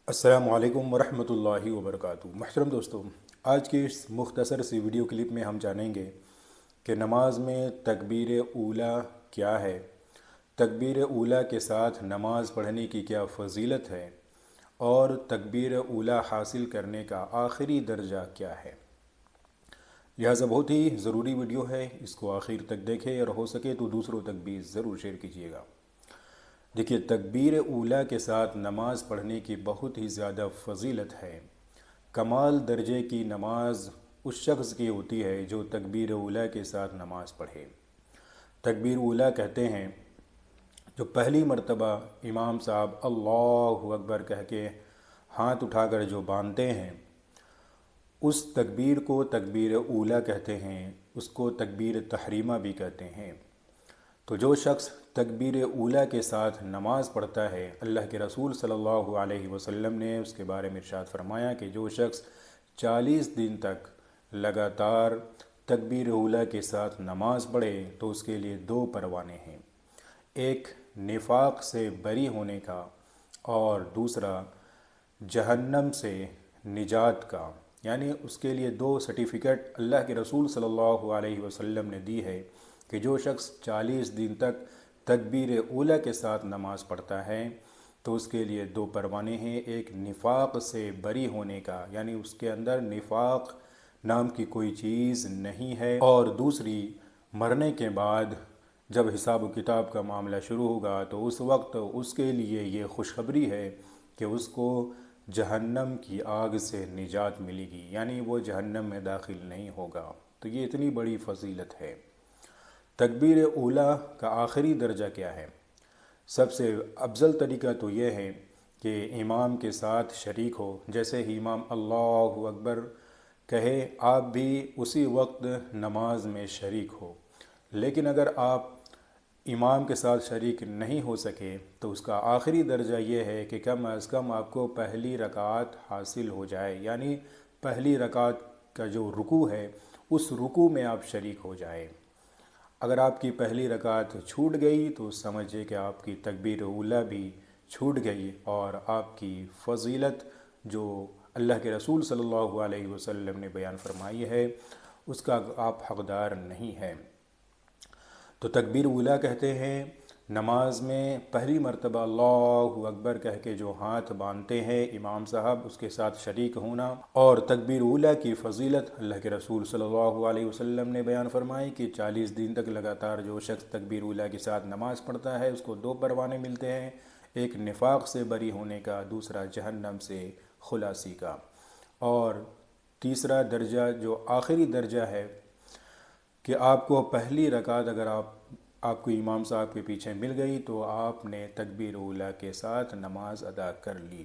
السلام علیکم ورحمۃ اللہ وبرکاتہ۔ محترم دوستو، آج کی اس مختصر سی ویڈیو کلپ میں ہم جانیں گے کہ نماز میں تکبیر اولیٰ کیا ہے، تکبیر اولیٰ کے ساتھ نماز پڑھنے کی کیا فضیلت ہے، اور تکبیر اولیٰ حاصل کرنے کا آخری درجہ کیا ہے۔ لہٰذا بہت ہی ضروری ویڈیو ہے، اس کو آخر تک دیکھیں اور ہو سکے تو دوسروں تک بھی ضرور شیئر کیجیے گا۔ دیکھیے، تکبیر اولیٰ کے ساتھ نماز پڑھنے کی بہت ہی زیادہ فضیلت ہے۔ کمال درجے کی نماز اس شخص کی ہوتی ہے جو تکبیر اولیٰ کے ساتھ نماز پڑھے۔ تکبیر اولیٰ کہتے ہیں جو پہلی مرتبہ امام صاحب اللہ اکبر کہہ کے ہاتھ اٹھا کر جو باندھتے ہیں، اس تکبیر کو تکبیر اولیٰ کہتے ہیں، اس کو تکبیر تحریمہ بھی کہتے ہیں۔ تو جو شخص تکبیر اولیٰ کے ساتھ نماز پڑھتا ہے، اللہ کے رسول صلی اللہ علیہ وسلم نے اس کے بارے میں ارشاد فرمایا کہ جو شخص 40 دن تک لگاتار تکبیر اولیٰ کے ساتھ نماز پڑھے تو اس کے لیے 2 پروانے ہیں، ایک نفاق سے بری ہونے کا اور دوسرا جہنم سے نجات کا۔ یعنی اس کے لیے 2 سرٹیفکیٹ اللہ کے رسول صلی اللہ علیہ وسلم نے دی ہے کہ جو شخص 40 دن تک تکبیر اولیٰ کے ساتھ نماز پڑھتا ہے تو اس کے لیے 2 پروانے ہیں، ایک نفاق سے بری ہونے کا، یعنی اس کے اندر نفاق نام کی کوئی چیز نہیں ہے، اور دوسری مرنے کے بعد جب حساب و کتاب کا معاملہ شروع ہوگا تو اس وقت اس کے لیے یہ خوشخبری ہے کہ اس کو جہنم کی آگ سے نجات ملے گی، یعنی وہ جہنم میں داخل نہیں ہوگا۔ تو یہ اتنی بڑی فضیلت ہے۔ تکبیر اولیٰ کا آخری درجہ کیا ہے؟ سب سے افضل طریقہ تو یہ ہے کہ امام کے ساتھ شریک ہو، جیسے ہی امام اللہ اکبر کہے آپ بھی اسی وقت نماز میں شریک ہو۔ لیکن اگر آپ امام کے ساتھ شریک نہیں ہو سکے تو اس کا آخری درجہ یہ ہے کہ کم از کم آپ کو پہلی رکعت حاصل ہو جائے، یعنی پہلی رکعت کا جو رکوع ہے اس رکوع میں آپ شریک ہو جائیں۔ اگر آپ کی پہلی رکعت چھوٹ گئی تو سمجھے کہ آپ کی تکبیر اولیٰ بھی چھوٹ گئی اور آپ کی فضیلت جو اللہ کے رسول صلی اللہ علیہ وسلم نے بیان فرمائی ہے اس کا آپ حقدار نہیں ہیں۔ تو تکبیر اولیٰ کہتے ہیں نماز میں پہلی مرتبہ اللہ اکبر کہہ کے جو ہاتھ باندھتے ہیں امام صاحب، اس کے ساتھ شریک ہونا، اور تکبیر اولیٰ کی فضیلت اللہ کے رسول صلی اللہ علیہ وسلم نے بیان فرمائی کہ 40 دن تک لگاتار جو شخص تکبیر اولیٰ کے ساتھ نماز پڑھتا ہے اس کو 2 پروانے ملتے ہیں، ایک نفاق سے بری ہونے کا، دوسرا جہنم سے خلاصی کا، اور تیسرا درجہ جو آخری درجہ ہے کہ آپ کو پہلی رکعت اگر آپ کو امام صاحب کے پیچھے مل گئی تو آپ نے تکبیر اولیٰ کے ساتھ نماز ادا کر لی۔